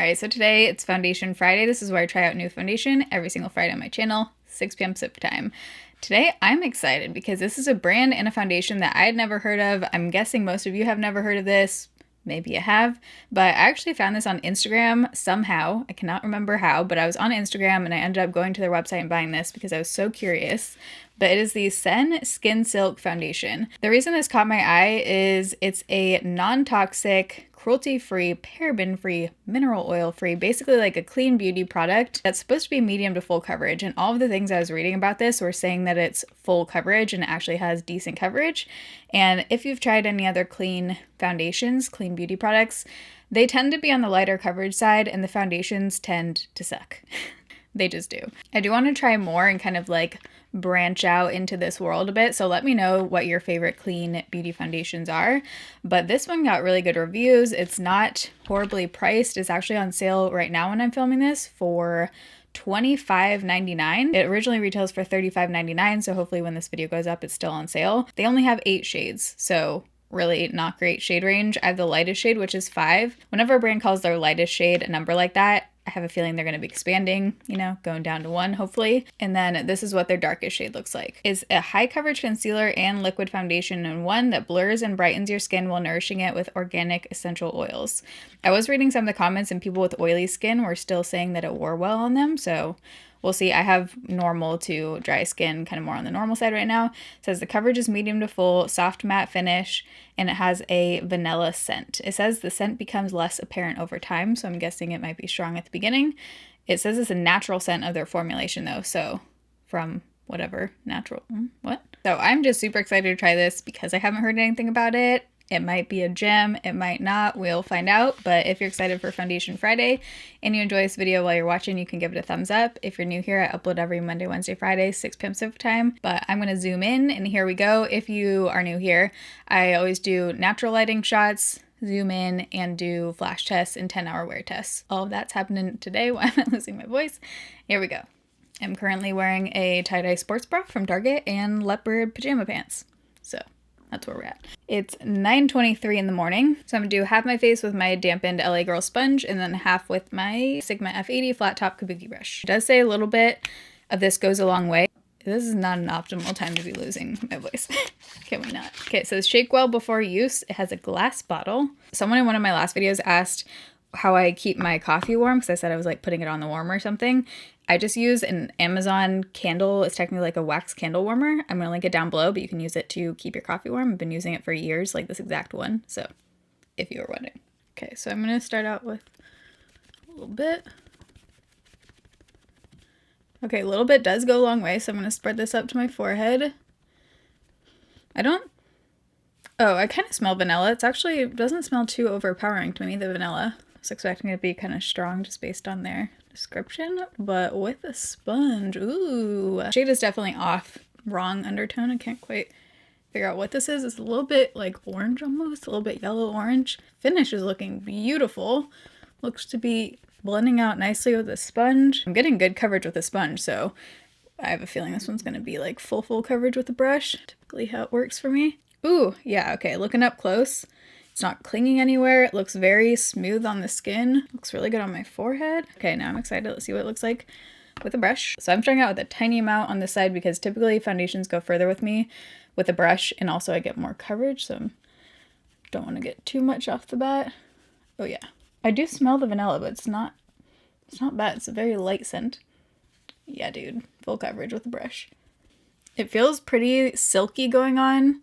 Alright, so today it's Foundation Friday. This is where I try out new foundation every single Friday on my channel, 6 p.m. Pacific time. Today I'm excited because this is a brand and a foundation that I had never heard of. I'm guessing most of you have never heard of this. Maybe you have, but I actually found this on Instagram somehow. I cannot remember how, but I was on Instagram and I ended up going to their website and buying this because I was so curious. But it is the Sen Skin Silk Foundation. The reason this caught my eye is it's a non-toxic, cruelty-free, paraben-free, mineral oil-free, basically like a clean beauty product that's supposed to be medium to full coverage. And all of the things I was reading about this were saying that it's full coverage and it actually has decent coverage. And if you've tried any other clean foundations, clean beauty products, they tend to be on the lighter coverage side and the foundations tend to suck. They just do. I do want to try more and kind of like branch out into this world a bit. So let me know what your favorite clean beauty foundations are. But this one got really good reviews. It's not horribly priced. It's actually on sale right now when I'm filming this for $25.99. It originally retails for $35.99. So hopefully when this video goes up, it's still on sale. They only have 8 shades. So really not great shade range. I have the lightest shade, which is 5. Whenever a brand calls their lightest shade a number like that, I have a feeling they're going to be expanding, you know, going down to 1 hopefully. And then this is what their darkest shade looks like. It's a high coverage concealer and liquid foundation in one that blurs and brightens your skin while nourishing it with organic essential oils. I was reading some of the comments and people with oily skin were still saying that it wore well on them, so we'll see. I have normal to dry skin, kind of more on the normal side right now. It says the coverage is medium to full, soft matte finish, and it has a vanilla scent. It says the scent becomes less apparent over time, so I'm guessing it might be strong at the beginning. It says it's a natural scent of their formulation though, so from whatever natural, what? So I'm just super excited to try this because I haven't heard anything about it. It might be a gem, it might not, we'll find out. But if you're excited for Foundation Friday and you enjoy this video while you're watching, you can give it a thumbs up. If you're new here, I upload every Monday, Wednesday, Friday, 6 p.m. Pacific time. But I'm gonna zoom in and here we go. If you are new here, I always do natural lighting shots, zoom in, and do flash tests and 10-hour wear tests. All of that's happening today while I'm losing my voice. Here we go. I'm currently wearing a tie-dye sports bra from Target and leopard pajama pants. So that's where we're at. It's 9:23 in the morning. So I'm gonna do half my face with my dampened LA Girl sponge and then half with my Sigma F80 flat top kabuki brush. It does say a little bit of this goes a long way. This is not an optimal time to be losing my voice. Can we not? Okay, it says shake well before use. It has a glass bottle. Someone in one of my last videos asked how I keep my coffee warm because I said I was like putting it on the warmer or something. I just use an Amazon candle. It's technically like a wax candle warmer. I'm going to link it down below, but you can use it to keep your coffee warm. I've been using it for years, like this exact one. So if you were wondering. Okay, so I'm going to start out with a little bit. Okay, a little bit does go a long way, so I'm going to spread this up to my forehead. I kind of smell vanilla. It doesn't smell too overpowering to me, the vanilla. I was expecting it to be kind of strong just based on their description, but with a sponge, ooh. Shade is definitely off, wrong undertone. I can't quite figure out what this is. It's a little bit like orange almost, a little bit yellow orange. Finish is looking beautiful. Looks to be blending out nicely with a sponge. I'm getting good coverage with a sponge, so I have a feeling this one's gonna be like full coverage with a brush. Typically how it works for me. Ooh, yeah, okay, looking up close. It's not clinging anywhere. It looks very smooth on the skin. Looks really good on my forehead. Okay, now I'm excited. Let's see what it looks like with a brush. So I'm starting out with a tiny amount on this side because typically foundations go further with me with a brush, and also I get more coverage, so I don't want to get too much off the bat. Oh yeah. I do smell the vanilla, but it's not bad. It's a very light scent. Yeah, dude, full coverage with a brush. It feels pretty silky going on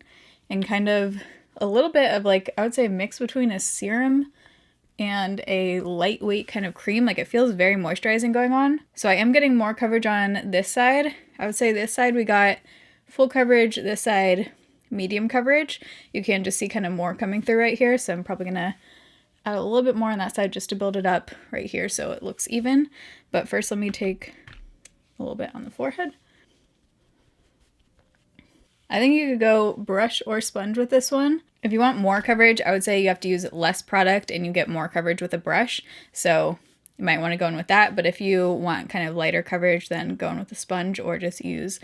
and kind of a little bit of like, I would say a mix between a serum and a lightweight kind of cream. Like it feels very moisturizing going on. So I am getting more coverage on this side. I would say this side we got full coverage, this side medium coverage. You can just see kind of more coming through right here. So I'm probably gonna add a little bit more on that side just to build it up right here so it looks even. But first let me take a little bit on the forehead. I think you could go brush or sponge with this one. If you want more coverage, I would say you have to use less product and you get more coverage with a brush. So you might want to go in with that. But if you want kind of lighter coverage, then go in with a sponge or just use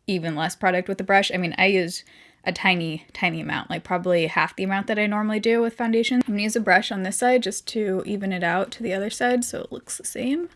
even less product with the brush. I mean, I used a tiny amount, like probably half the amount that I normally do with foundation. I'm gonna use a brush on this side just to even it out to the other side so it looks the same.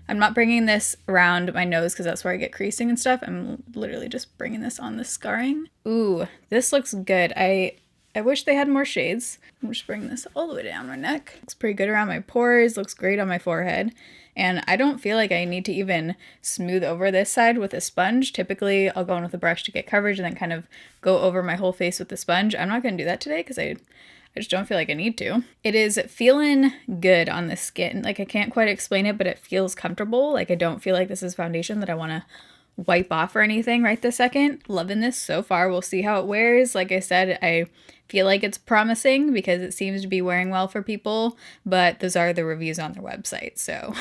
I'm not bringing this around my nose because that's where I get creasing and stuff. I'm literally just bringing this on the scarring. Ooh, this looks good. I wish they had more shades. I'm just bringing this all the way down my neck. Looks pretty good around my pores, looks great on my forehead. And I don't feel like I need to even smooth over this side with a sponge. Typically, I'll go in with a brush to get coverage and then kind of go over my whole face with the sponge. I'm not going to do that today because I just don't feel like I need to. It is feeling good on the skin. Like, I can't quite explain it, but it feels comfortable. Like, I don't feel like this is foundation that I want to wipe off or anything right this second. Loving this so far. We'll see how it wears. Like I said, I feel like it's promising because it seems to be wearing well for people, but those are the reviews on their website, so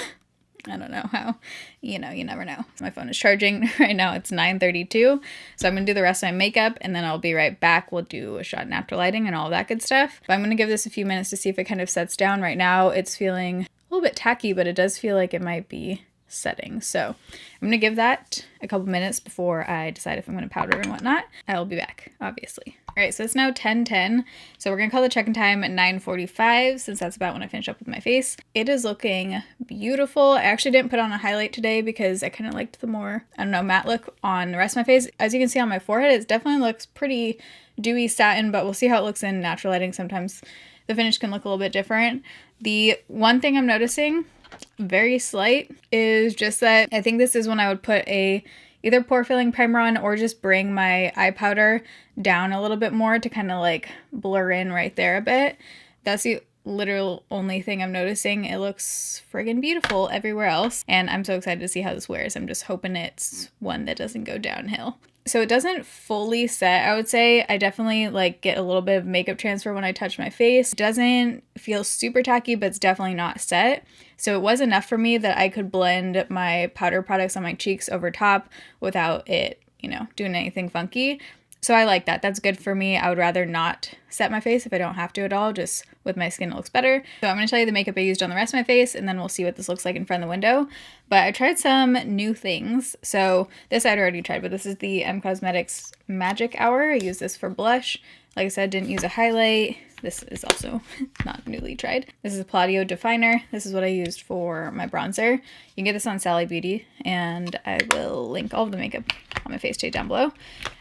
I don't know how, you never know. My phone is charging right now. It's 9:32. So I'm going to do the rest of my makeup and then I'll be right back. We'll do a shot in after lighting and all that good stuff. But I'm going to give this a few minutes to see if it kind of sets down. Right now it's feeling a little bit tacky, but it does feel like it might be setting. So I'm going to give that a couple minutes before I decide if I'm going to powder and whatnot. I'll be back, obviously. All right, so it's now 10:10. So we're going to call the check-in time at 9:45 since that's about when I finish up with my face. It is looking beautiful. I actually didn't put on a highlight today because I kind of liked the more, I don't know, matte look on the rest of my face. As you can see on my forehead, it definitely looks pretty dewy satin, but we'll see how it looks in natural lighting. Sometimes the finish can look a little bit different. The one thing I'm noticing, very slight, is just that I think this is when I would put either pore filling primer on or just bring my eye powder down a little bit more to kind of like blur in right there a bit. That's the literal only thing I'm noticing. It looks friggin' beautiful everywhere else, and I'm so excited to see how this wears. I'm just hoping it's one that doesn't go downhill. So it doesn't fully set, I would say. I definitely like get a little bit of makeup transfer when I touch my face. It doesn't feel super tacky, but it's definitely not set. So it was enough for me that I could blend my powder products on my cheeks over top without it, doing anything funky. So I like that. That's good for me. I would rather not set my face if I don't have to at all. Just with my skin, it looks better. So I'm going to tell you the makeup I used on the rest of my face, and then we'll see what this looks like in front of the window. But I tried some new things. So this I'd already tried, but this is the Cosmetics Magic Hour. I use this for blush. Like I said, didn't use a highlight. This is also not newly tried. This is a Palladio Definer. This is what I used for my bronzer. You can get this on Sally Beauty, and I will link all of the makeup on my face tape down below.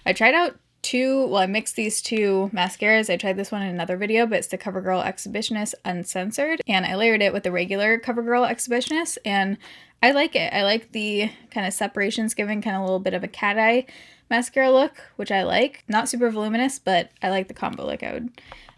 I tried out I mixed these two mascaras. I tried this one in another video, but it's the CoverGirl Exhibitionist Uncensored, and I layered it with the regular CoverGirl Exhibitionist, and I like it. I like the kind of separations, giving kind of a little bit of a cat eye mascara look, which I like. Not super voluminous, but I like the combo. Like, I would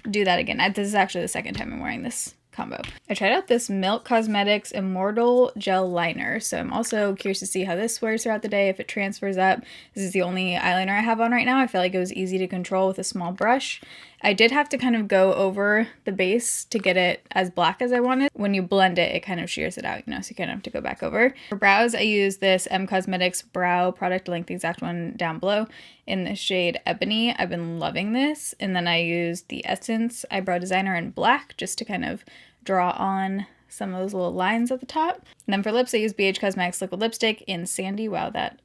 do that again. This is actually the second time I'm wearing this combo. I tried out this Milk Cosmetics Immortal Gel Liner, so I'm also curious to see how this wears throughout the day, if it transfers up. This is the only eyeliner I have on right now. I feel like it was easy to control with a small brush. I did have to kind of go over the base to get it as black as I wanted. When you blend it, it kind of shears it out, so you kind of have to go back over. For brows, I use this Cosmetics Brow Product, link the exact one down below, in the shade Ebony. I've been loving this. And then I used the Essence Eyebrow Designer in black just to kind of draw on some of those little lines at the top. And then for lips, I used BH Cosmetics Liquid Lipstick in Sandy. Wow, that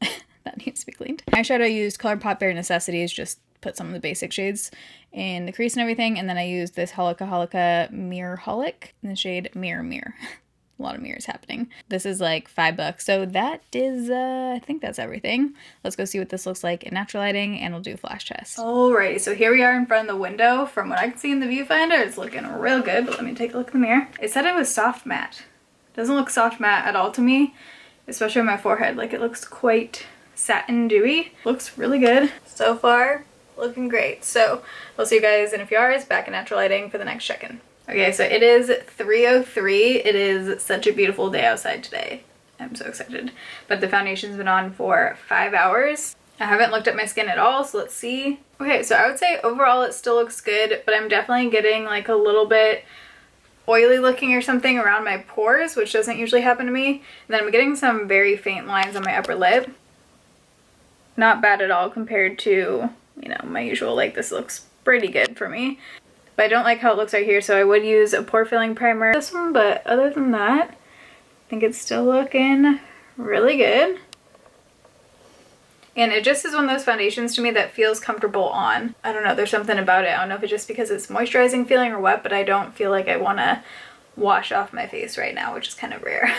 needs to be cleaned. Eyeshadow, I used ColourPop Bare Necessities, just put some of the basic shades in the crease and everything. And then I used this Holika Mirror Holic in the shade Mirror Mirror. A lot of mirrors happening. This is like $5. So that is, I think that's everything. Let's go see what this looks like in natural lighting, and we'll do a flash test. Alrighty, so here we are in front of the window. From what I can see in the viewfinder, it's looking real good, but let me take a look in the mirror. It said it was soft matte. It doesn't look soft matte at all to me, especially on my forehead. Like, it looks quite satin dewy. Looks really good. So far, looking great. So we'll see you guys in a few hours back in natural lighting for the next check-in. Okay, so it is 3:03. It is such a beautiful day outside today. I'm so excited. But the foundation's been on for 5 hours. I haven't looked at my skin at all, so let's see. Okay, so I would say overall it still looks good, but I'm definitely getting like a little bit oily looking or something around my pores, which doesn't usually happen to me. And then I'm getting some very faint lines on my upper lip. Not bad at all compared to, my usual, like, this looks pretty good for me. But I don't like how it looks right here, so I would use a pore filling primer this one, but other than that, I think it's still looking really good. And it just is one of those foundations to me that feels comfortable on. I don't know, there's something about it. I don't know if it's just because it's moisturizing feeling or what, but I don't feel like I want to wash off my face right now, which is kind of rare.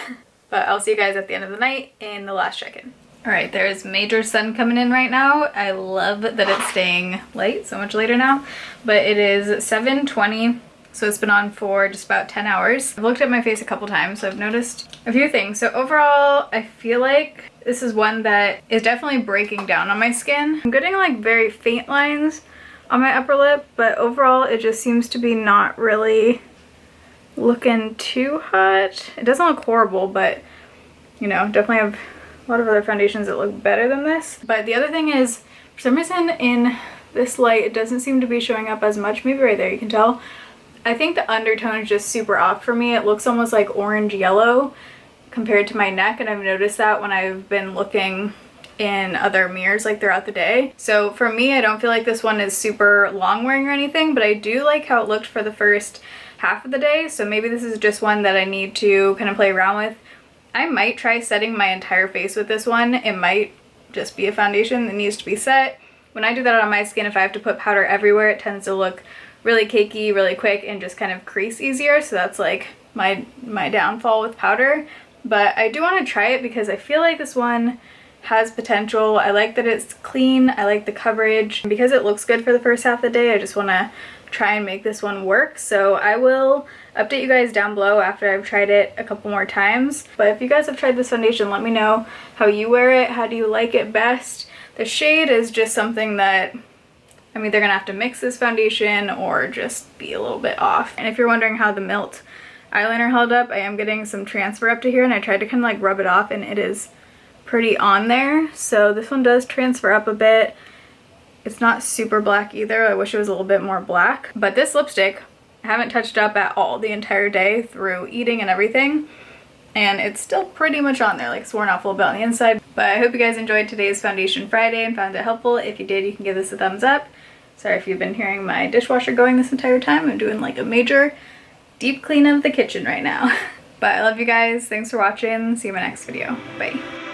But I'll see you guys at the end of the night in the last check-in. All right, there's major sun coming in right now. I love that it's staying light, so much later now. But it is 7:20, so it's been on for just about 10 hours. I've looked at my face a couple times, so I've noticed a few things. So overall, I feel like this is one that is definitely breaking down on my skin. I'm getting like very faint lines on my upper lip, but overall it just seems to be not really looking too hot. It doesn't look horrible, but you know, definitely have a lot of other foundations that look better than this. But the other thing is, for some reason in this light, it doesn't seem to be showing up as much. Maybe right there, you can tell. I think the undertone is just super off for me. It looks almost like orange yellow compared to my neck, and I've noticed that when I've been looking in other mirrors like throughout the day. So for me, I don't feel like this one is super long wearing or anything, but I do like how it looked for the first half of the day. So maybe this is just one that I need to kind of play around with. I might try setting my entire face with this one. It might just be a foundation that needs to be set. When I do that on my skin, if I have to put powder everywhere, it tends to look really cakey, really quick, and just kind of crease easier. So that's like my downfall with powder. But I do want to try it because I feel like this one has potential. I like that it's clean. I like the coverage. And because it looks good for the first half of the day, I just want to try and make this one work. So I will update you guys down below after I've tried it a couple more times. But if you guys have tried this foundation, let me know how you wear it. How do you like it best? The shade is just something that I'm either gonna have to mix this foundation or just be a little bit off. And if you're wondering how the Melt eyeliner held up, I am getting some transfer up to here, and I tried to kind of like rub it off, and it is pretty on there. So this one does transfer up a bit. It's not super black either. I wish it was a little bit more black. But this lipstick, I haven't touched up at all the entire day through eating and everything. And it's still pretty much on there, like it's worn off a little bit on the inside. But I hope you guys enjoyed today's Foundation Friday and found it helpful. If you did, you can give this a thumbs up. Sorry if you've been hearing my dishwasher going this entire time. I'm doing like a major deep clean of the kitchen right now. But I love you guys. Thanks for watching. See you in my next video. Bye.